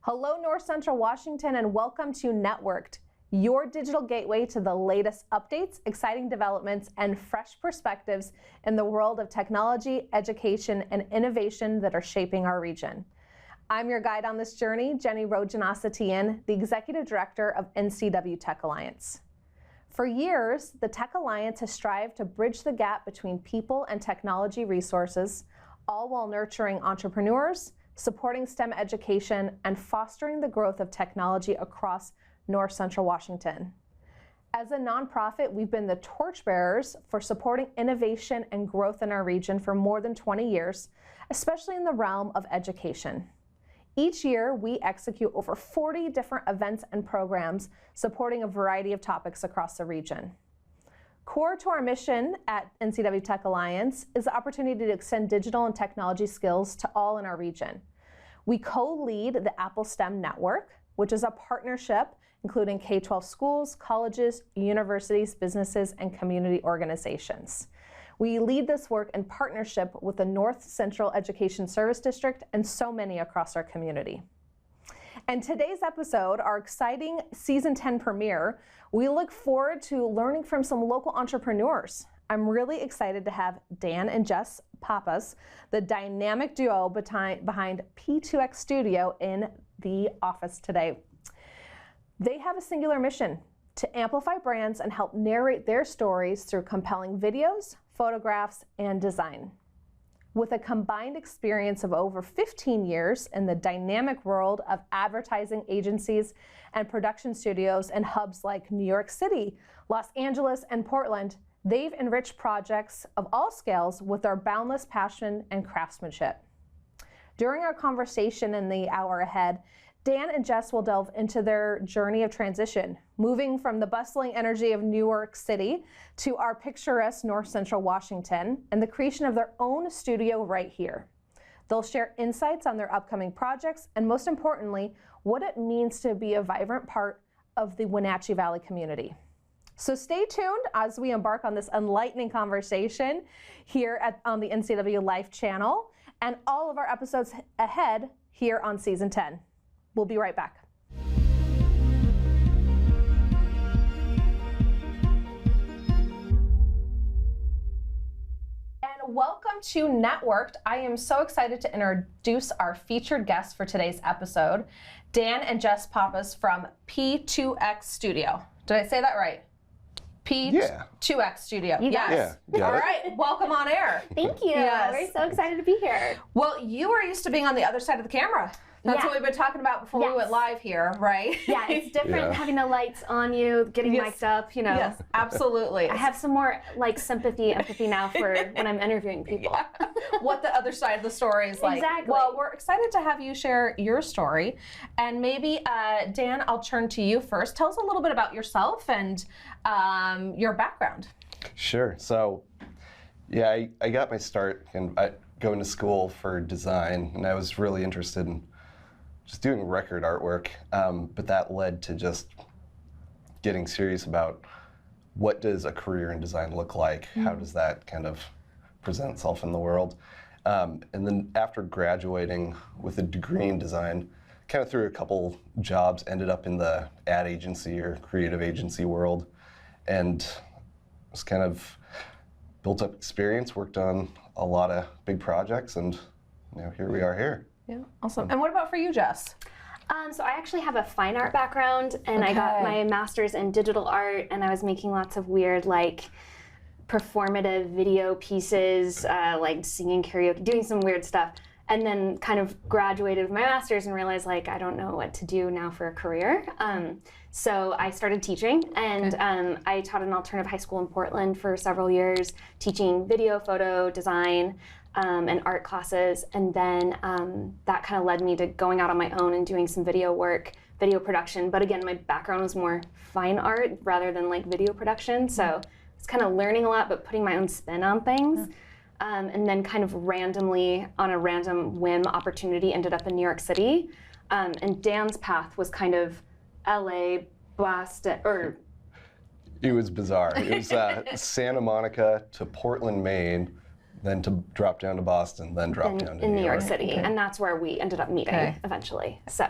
Hello, North Central Washington, and welcome to Networked, your digital gateway to the latest updates, exciting developments, and fresh perspectives in the world of technology, education, and innovation that are shaping our region. I'm your guide on this journey, Jenny Rojanasatian, the Executive Director of NCW Tech Alliance. For years, the Tech Alliance has strived to bridge the gap between people and technology resources, all while nurturing entrepreneurs, supporting STEM education, and fostering the growth of technology across North Central Washington. As a nonprofit, we've been the torchbearers for supporting innovation and growth in our region for more than 20 years, especially in the realm of education. Each year, we execute over 40 different events and programs supporting a variety of topics across the region. Core to our mission at NCW Tech Alliance is the opportunity to extend digital and technology skills to all in our region. We co-lead the Apple STEM Network, which is a partnership including K-12 schools, colleges, universities, businesses, and community organizations. We lead this work in partnership with the North Central Education Service District and so many across our community. And today's episode, our exciting Season 10 premiere, we look forward to learning from some local entrepreneurs. I'm really excited to have Dan and Jess Pappas, the dynamic duo behind P2X Studio, in the office today. They have a singular mission: to amplify brands and help narrate their stories through compelling videos, photographs, and design. With a combined experience of over 15 years in the dynamic world of advertising agencies and production studios in hubs like New York City, Los Angeles, and Portland, they've enriched projects of all scales with their boundless passion and craftsmanship. During our conversation in the hour ahead, Dan and Jess will delve into their journey of transition, moving from the bustling energy of New York City to our picturesque North Central Washington and the creation of their own studio right here. They'll share insights on their upcoming projects and, most importantly, what it means to be a vibrant part of the Wenatchee Valley community. So stay tuned as we embark on this enlightening conversation here on the NCW Life channel and all of our episodes ahead here on Season 10. We'll be right back. And welcome to Networked. I am so excited to introduce our featured guests for today's episode, Dan and Jess Pappas from P2X Studio. Did I say that right? P2X Studio. Yes. Yeah, all right. Welcome on air. Thank you. Yes. We're so excited to be here. Well, you are used to being on the other side of the camera. That's what we've been talking about before we went live here, right? Yeah, it's different having the lights on you, getting mic'd up, you know. Yes, absolutely. I have some more sympathy, empathy now for when I'm interviewing people. Yeah. What the other side of the story is like. Exactly. Well, we're excited to have you share your story. And maybe, Dan, I'll turn to you first. Tell us a little bit about yourself and your background. Sure. So, yeah, I got my start going to school for design, and I was really interested in just doing record artwork, but that led to just getting serious about what does a career in design look like? How does that kind of present itself in the world? And then after graduating with a degree in design, kind of through a couple jobs, ended up in the ad agency or creative agency world, and was kind of built up experience, worked on a lot of big projects, and here we are here. Yeah, awesome. And what about for you, Jess? So I actually have a fine art background, and I got my master's in digital art, and I was making lots of weird, like, performative video pieces, like singing karaoke, doing some weird stuff. And then kind of graduated with my master's and realized, like, I don't know what to do now for a career. So I started teaching, and I taught an alternative high school in Portland for several years, teaching video, photo, design, and art classes. And then that kind of led me to going out on my own and doing some video work, video production. But again, my background was more fine art rather than like video production. So I was kind of learning a lot, but putting my own spin on things. And then kind of randomly, on a random whim opportunity, ended up in New York City. And Dan's path was kind of LA, Boston, or... It was bizarre. It was Santa Monica to Portland, Maine, then to drop down to Boston, then drop down to New York City. Okay. And that's where we ended up meeting eventually. So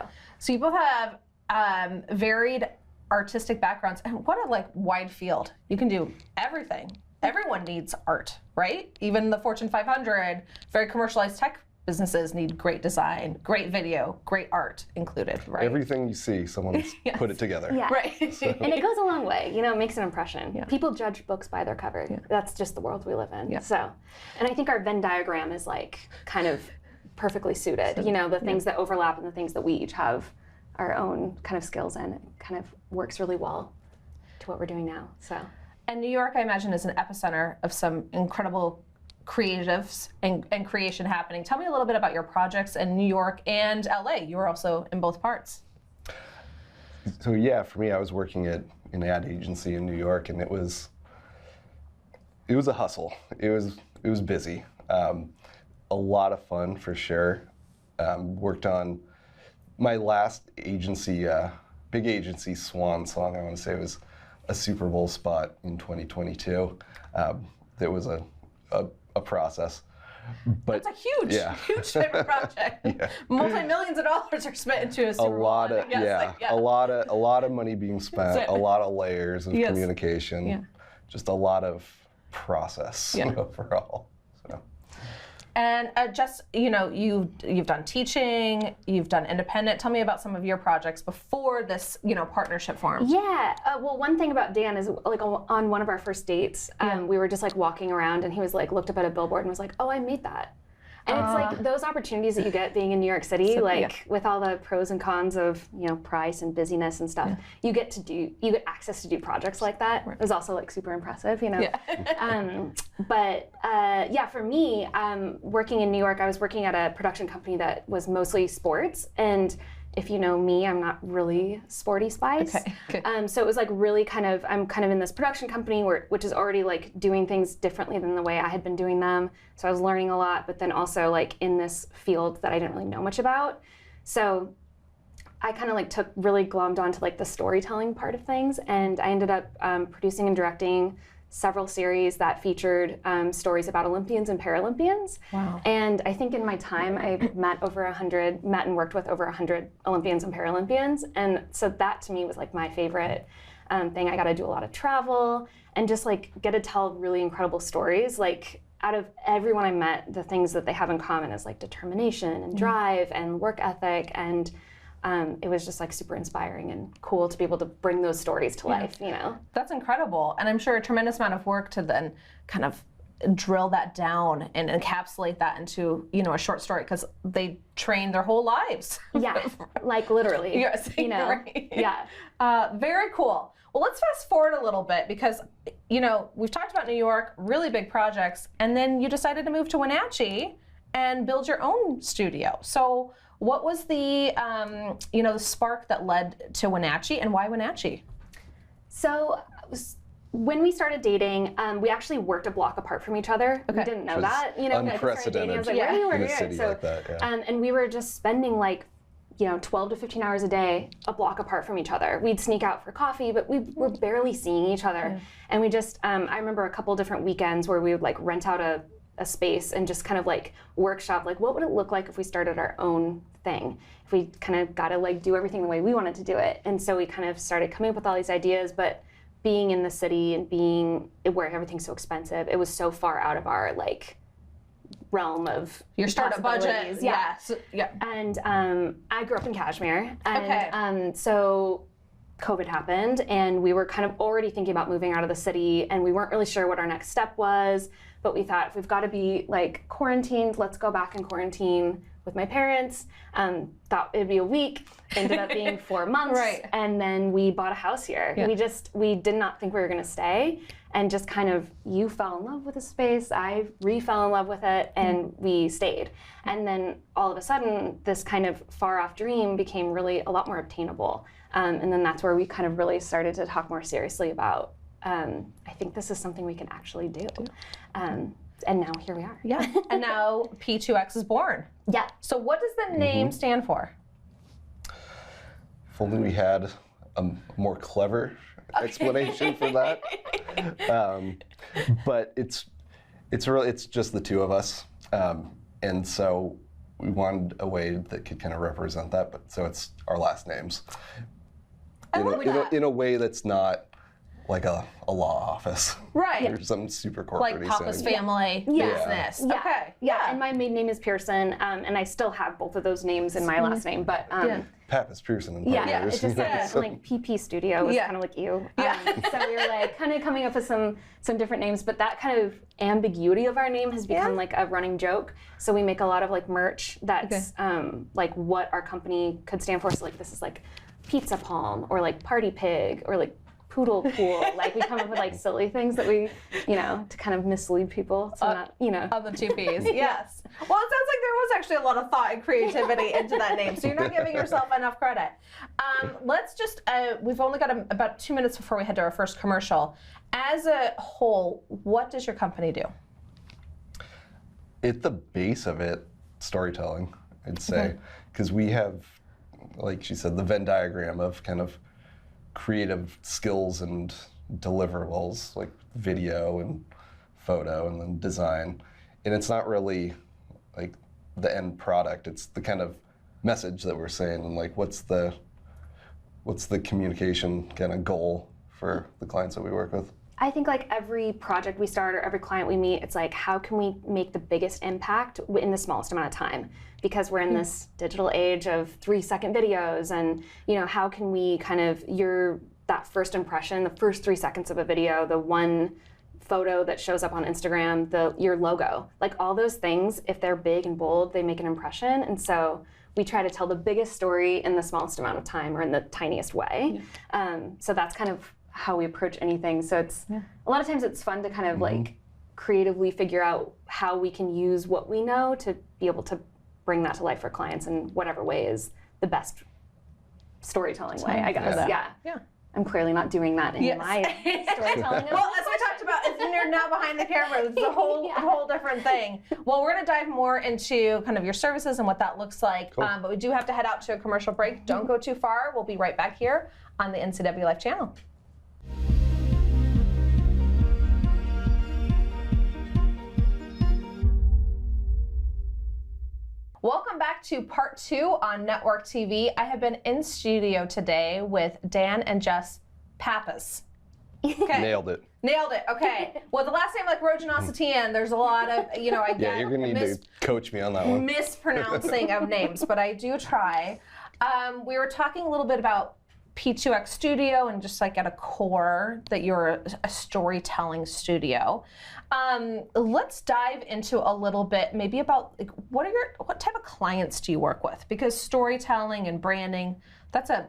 you both have varied artistic backgrounds, and what a wide field. You can do everything. Everyone needs art, right? Even the Fortune 500, very commercialized tech businesses need great design, great video, great art included, right? Everything you see, someone's put it together. yeah. Right. And it goes a long way, it makes an impression. Yeah. People judge books by their cover. Yeah. That's just the world we live in. Yeah. So, and I think our Venn diagram is kind of perfectly suited. The things that overlap and the things that we each have our own kind of skills in. It kind of works really well to what we're doing now. So. And New York, I imagine, is an epicenter of some incredible creatives and creation happening. Tell me a little bit about your projects in New York and LA. You were also in both parts. So yeah, for me, I was working at an ad agency in New York, and it was a hustle. It was busy. A lot of fun for sure. Worked on my last agency, big agency swan song. I want to say was a Super Bowl spot in 2022. That was a process. But that's a huge project. Multi-millions of dollars are spent into a Super Bowl. A lot of money being spent, a lot of layers of communication, just a lot of process overall. So. And Jess, you've done teaching, you've done independent. Tell me about some of your projects before this, partnership formed. Yeah. Well, one thing about Dan is on one of our first dates, we were just walking around, and he was looked up at a billboard and was like, "Oh, I made that." And it's those opportunities that you get being in New York City, with all the pros and cons of price and busyness and stuff. You get access to do projects like that. It was also super impressive, But for me, working in New York, I was working at a production company that was mostly sports, and if you know me, I'm not really sporty spice. Okay. So it was really I'm kind of in this production company which is already doing things differently than the way I had been doing them. So I was learning a lot, but then also in this field that I didn't really know much about. So I kind of really glommed onto the storytelling part of things, and I ended up producing and directing several series that featured stories about Olympians and Paralympians. Wow. And I think in my time, I met and worked with over 100 Olympians and Paralympians. And so that to me was my favorite thing. I got to do a lot of travel and just get to tell really incredible stories. Out of everyone I met, the things that they have in common is determination and drive and work ethic, and it was just super inspiring and cool to be able to bring those stories to life, That's incredible. And I'm sure a tremendous amount of work to then kind of drill that down and encapsulate that into, a short story, because they train their whole lives. Yeah, literally. Yes, right. Yeah. Very cool. Well, let's fast forward a little bit, because, we've talked about New York, really big projects, and then you decided to move to Wenatchee and build your own studio. So what was the, the spark that led to Wenatchee, and why Wenatchee? So when we started dating, we actually worked a block apart from each other. Okay. We didn't know that. Unprecedented. I was where do you work in a here? city like that, and we were just spending 12 to 15 hours a day, a block apart from each other. We'd sneak out for coffee, but we were barely seeing each other. And we just, I remember a couple different weekends where we would rent out a space and just kind of workshop, what would it look like if we started our own thing? If we kind of got to do everything the way we wanted to do it. And so we kind of started coming up with all these ideas, but being in the city and being where everything's so expensive, it was so far out of our realm of your startup budget. Yeah. Yeah. And I grew up in Kashmir, and so COVID happened, and we were kind of already thinking about moving out of the city, and we weren't really sure what our next step was, but we thought if we've got to be quarantined, let's go back and quarantine with my parents. Thought it'd be a week, ended up being 4 months, Right. And then we bought a house here. Yeah. We did not think we were gonna stay, and just kind of, you fell in love with the space, I fell in love with it, and we stayed. And then all of a sudden, this kind of far off dream became really a lot more obtainable. And then that's where we kind of really started to talk more seriously about, I think this is something we can actually do. And now here we are. Yeah. And now P2X is born. Yeah. So what does the name stand for? If only we had a more clever explanation for that. But It's just the two of us, and so we wanted a way that could kind of represent that. But so it's our last names in a way that's not like a law office, right? Or some super corporate, like Pappas family business. Yeah. Okay, yeah. And my maiden name is Pearson, and I still have both of those names in my last name, but. Pappas, Pearson, and yeah, Partners. it just like PP Studio was kind of like you. So we were like kind of coming up with some different names, but that kind of ambiguity of our name has become like a running joke. So we make a lot of like merch that's like what our company could stand for. So like this is like Pizza Palm or like Party Pig or like Poodle Pool. Like we come up with like silly things that we, to kind of mislead people. So not, On the two P's, yes. Well, it sounds like there was actually a lot of thought and creativity into that name, so you're not giving yourself enough credit. Let's just, we've only got about 2 minutes before we head to our first commercial. As a whole, what does your company do? At the base of it, storytelling, I'd say. Because we have, like she said, the Venn diagram of kind of creative skills and deliverables, like video and photo and then design. And it's not really like the end product, it's the kind of message that we're saying and like what's the communication kind of goal for the clients that we work with. I think like every project we start or every client we meet, it's like how can we make the biggest impact in the smallest amount of time? Because we're in this digital age of 3-second videos, and how can we kind of that first impression, the first 3 seconds of a video, the one photo that shows up on Instagram, your logo, like all those things, if they're big and bold, they make an impression. And so we try to tell the biggest story in the smallest amount of time or in the tiniest way. So that's kind of how we approach anything. So it's a lot of times it's fun to kind of like creatively figure out how we can use what we know to be able to bring that to life for clients in whatever way is the best storytelling way, I guess. Yeah. I'm clearly not doing that in my storytelling. Well, as we talked about, if you're now behind the camera, it's a whole different thing. Well, we're going to dive more into kind of your services and what that looks like. Cool. But we do have to head out to a commercial break. Don't go too far. We'll be right back here on the NCW Life channel. Welcome back to part 2 on Network TV. I have been in studio today with Dan and Jess Pappas. Okay. Nailed it. Nailed it. Okay. Well, the last name like Rojanasatian, there's a lot of, I get you're going to need to coach me on that one. Mispronouncing of names, but I do try. We were talking a little bit about P2X Studio and just like at a core that you're a storytelling studio. Let's dive into a little bit maybe about like what type of clients do you work with? Because storytelling and branding, that's a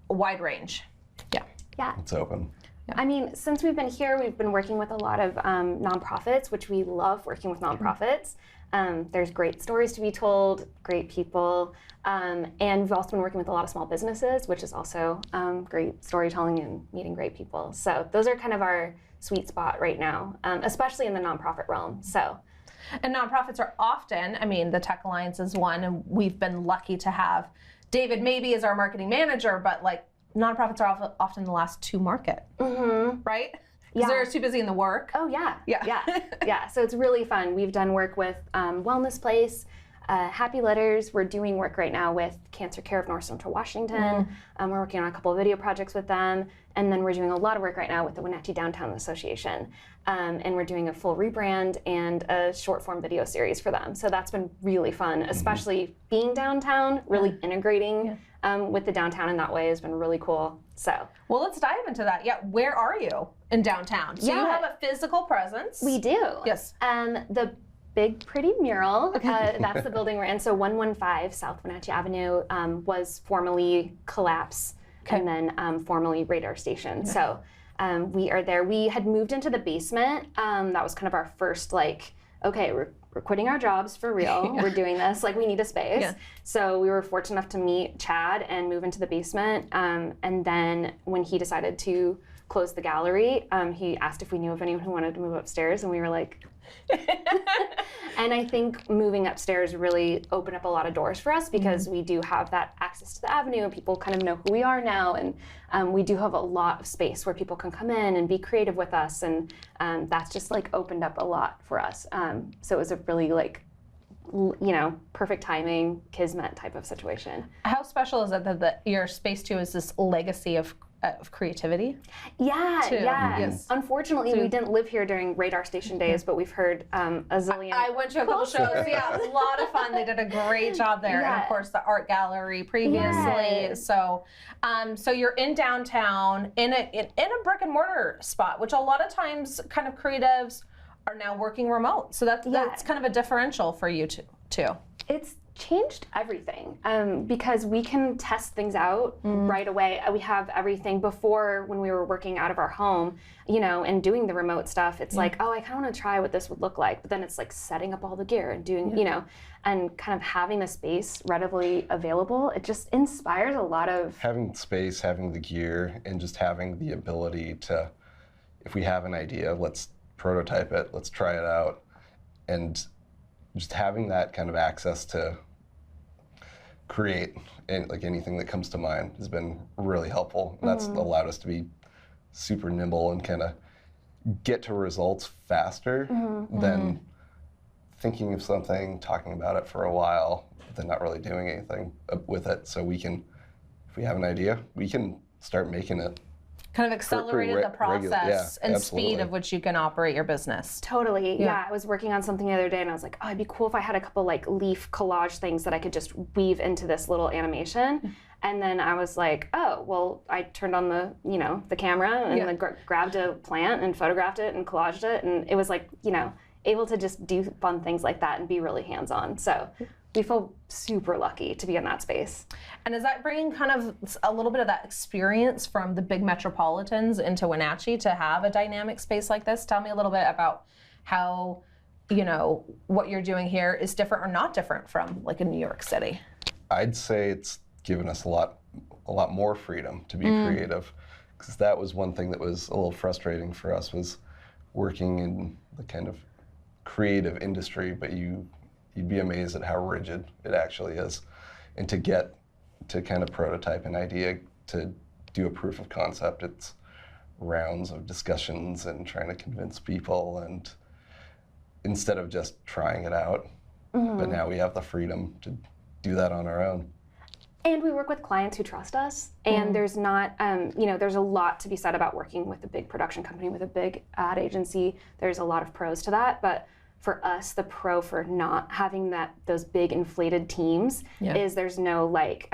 wide range. Yeah. It's open. Yeah. I mean, since we've been here, we've been working with a lot of nonprofits, which we love working with nonprofits. There's great stories to be told, great people, and we've also been working with a lot of small businesses, which is also great storytelling and meeting great people. So those are kind of our sweet spot right now, especially in the nonprofit realm. And nonprofits are often, the Tech Alliance is one, and we've been lucky to have David maybe as our marketing manager, but like nonprofits are often the last to market, right? Because they're too busy in the work. Oh yeah. So it's really fun. We've done work with Wellness Place, Happy Letters. We're doing work right now with Cancer Care of North Central Washington. We're working on a couple of video projects with them. And then we're doing a lot of work right now with the Wenatchee Downtown Association. And we're doing a full rebrand and a short form video series for them. So that's been really fun, especially being downtown, really integrating with the downtown in that way has been really cool. Well, let's dive into that. Yeah, where are you in downtown? So you have a physical presence. We do. Yes. The big pretty mural, that's the building we're in. So 115 South Wenatchee Avenue was formerly Collapse and then formerly Radar Station. So we are there. We had moved into the basement. That was kind of our first we're quitting our jobs for real. We're doing this, like we need a space. Yeah. So we were fortunate enough to meet Chad and move into the basement. And then when he decided to close the gallery, he asked if we knew of anyone who wanted to move upstairs, and we were like, and I think moving upstairs really opened up a lot of doors for us because we do have that access to the avenue and people kind of know who we are now, and we do have a lot of space where people can come in and be creative with us, and that's just like opened up a lot for us. So it was a really like, perfect timing, kismet type of situation. How special is it that your space too is this legacy of creativity? Yeah, too. yeah. Yes. Unfortunately, we didn't live here during radar station days, but we've heard a zillion. I went to a couple shows. Yeah, it was a lot of fun. They did a great job there, and of course the art gallery previously. Yes. So, so you're in downtown in a brick and mortar spot, which a lot of times kind of creatives are now working remote. So that's kind of a differential for you too. It's changed everything because we can test things out right away. We have everything. Before, when we were working out of our home, and doing the remote stuff, it's like, oh, I kind of want to try what this would look like. But then it's like setting up all the gear and doing, and kind of having the space readily available. It just inspires a lot of having space, having the gear, and just having the ability to, if we have an idea, let's prototype it, let's try it out, and just having that kind of access to create like anything that comes to mind has been really helpful. And that's allowed us to be super nimble and kind of get to results faster than thinking of something, talking about it for a while, then not really doing anything with it. So we can, if we have an idea, we can start making it. Kind of accelerated the process and absolutely. speed of which you can operate your business. Totally, yeah. I was working on something the other day and I was like, oh, it'd be cool if I had a couple like leaf collage things that I could just weave into this little animation. And then I was like, oh, well, I turned on the, the camera and then grabbed a plant and photographed it and collaged it. And it was like, able to just do fun things like that and be really hands-on. So we feel super lucky to be in that space. And is that bringing kind of a little bit of that experience from the big metropolitans into Wenatchee to have a dynamic space like this? Tell me a little bit about how, what you're doing here is different or not different from like in New York City. I'd say it's given us a lot more freedom to be creative, because that was one thing that was a little frustrating for us, was working in the kind of creative industry, but you'd be amazed at how rigid it actually is. And to get to kind of prototype an idea, to do a proof of concept, it's rounds of discussions and trying to convince people, and instead of just trying it out. But now we have the freedom to do that on our own. And we work with clients who trust us, and there's not, there's a lot to be said about working with a big production company, with a big ad agency. There's a lot of pros to that, but for us, the pro for not having those big inflated teams is there's no like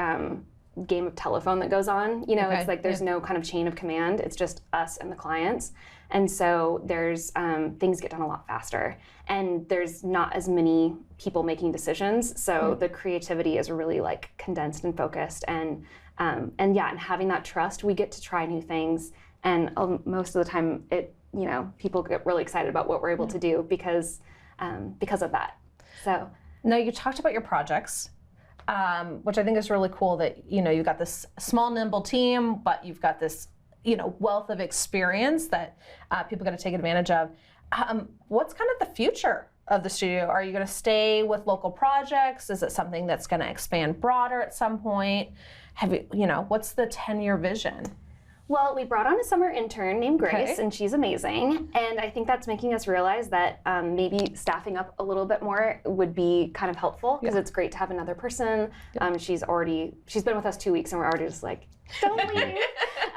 game of telephone that goes on. It's like there's no kind of chain of command. It's just us and the clients, and so there's things get done a lot faster, and there's not as many people making decisions. So the creativity is really like condensed and focused, and having that trust, we get to try new things, and most of the time people get really excited about what we're able to do because of that. So now you talked about your projects, which I think is really cool that you've got this small nimble team, but you've got this wealth of experience that people got to take advantage of. What's kind of the future of the studio? Are you going to stay with local projects? Is it something that's going to expand broader at some point? What's the 10-year vision? Well, we brought on a summer intern named Grace, and she's amazing. And I think that's making us realize that maybe staffing up a little bit more would be kind of helpful, because it's great to have another person. She's been with us 2 weeks, and we're already just like, don't leave.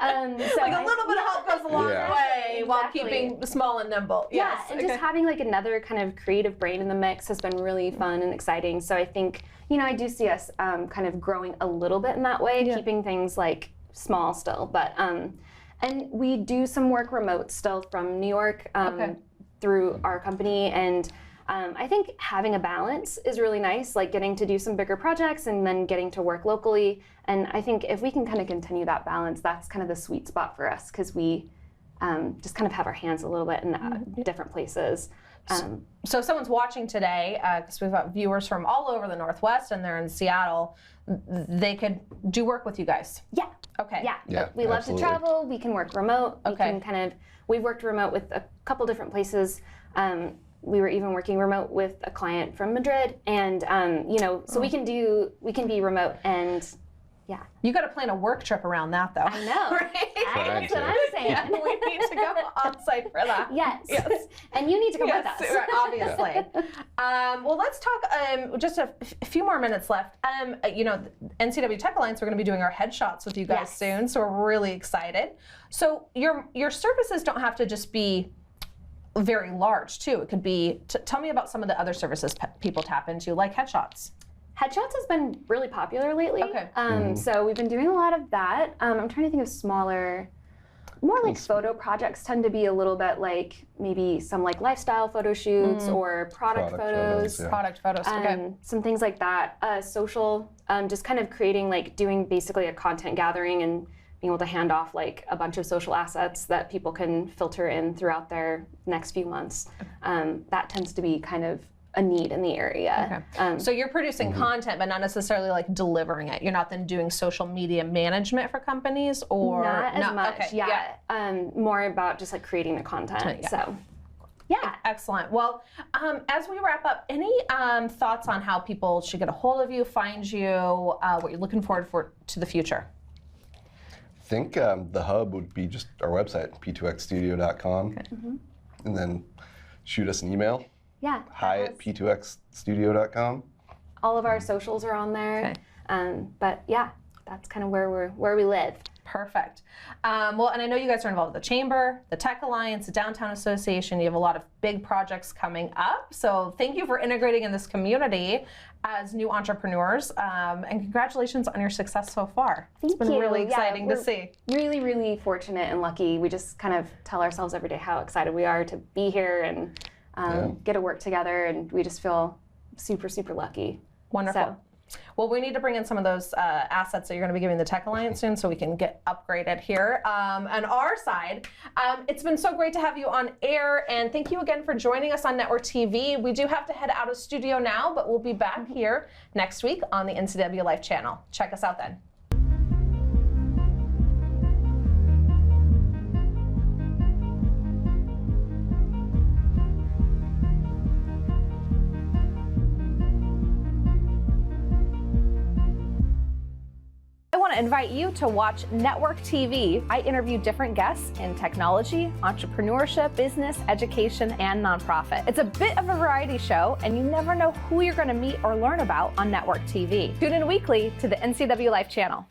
So like a little bit of help goes a long way while keeping small and nimble. Yeah, and just having like another kind of creative brain in the mix has been really fun and exciting. So I think, I do see us kind of growing a little bit in that way, keeping things like small still, but and we do some work remote still from New York through our company, and I think having a balance is really nice, like getting to do some bigger projects and then getting to work locally. And I think if we can kind of continue that balance, that's kind of the sweet spot for us, because we just kind of have our hands a little bit in different places. So if someone's watching today, because we've got viewers from all over the Northwest and they're in Seattle, they could do work with you guys. Yeah. Okay. Yeah. We love to travel. We can work remote. Okay. We can we've worked remote with a couple different places. We were even working remote with a client from Madrid, and so we can be remote, and yeah. You got to plan a work trip around that, though. I know. Right? That's what I'm saying. We need to go on site for that. Yes. And you need to come with us. Right, obviously. Well, let's talk. Just a few more minutes left. NCW Tech Alliance, we're going to be doing our headshots with you guys soon, so we're really excited. So your services don't have to just be very large, too. It could be. Tell me about some of the other services people tap into, like headshots. Headshots has been really popular lately. Okay. So we've been doing a lot of that. I'm trying to think of smaller, more like photo projects tend to be a little bit like maybe some like lifestyle photo shoots or product photos. Product photos, okay. Some things like that. Social, just kind of creating doing basically a content gathering and being able to hand off like a bunch of social assets that people can filter in throughout their next few months. That tends to be kind of a need in the area. Okay. So you're producing content, but not necessarily like delivering it. You're not then doing social media management for companies, or not as much. Okay. Yeah. More about just like creating the content. Yeah. So, yeah. Excellent. Well, as we wrap up, any thoughts on how people should get a hold of you, find you, what you're looking forward to the future? I think the hub would be just our website, p2xstudio.com, Okay. and then shoot us an email. Yeah. Hi at p2xstudio.com. All of our socials are on there. Okay. But yeah, that's kind of where we live. Perfect. Well, and I know you guys are involved with the Chamber, the Tech Alliance, the Downtown Association. You have a lot of big projects coming up. So thank you for integrating in this community as new entrepreneurs. And congratulations on your success so far. It's been really exciting to see. Really, really fortunate and lucky. We just kind of tell ourselves every day how excited we are to be here and get to work together, and we just feel super, super lucky. Wonderful. So. Well, we need to bring in some of those assets that you're going to be giving the Tech Alliance soon so we can get upgraded here. On our side, it's been so great to have you on air, and thank you again for joining us on Network TV. We do have to head out of studio now, but we'll be back here next week on the NCW Life channel. Check us out then. I want to invite you to watch Network TV. I interview different guests in technology, entrepreneurship, business, education, and nonprofit. It's a bit of a variety show, and you never know who you're going to meet or learn about on Network TV. Tune in weekly to the NCW Life channel.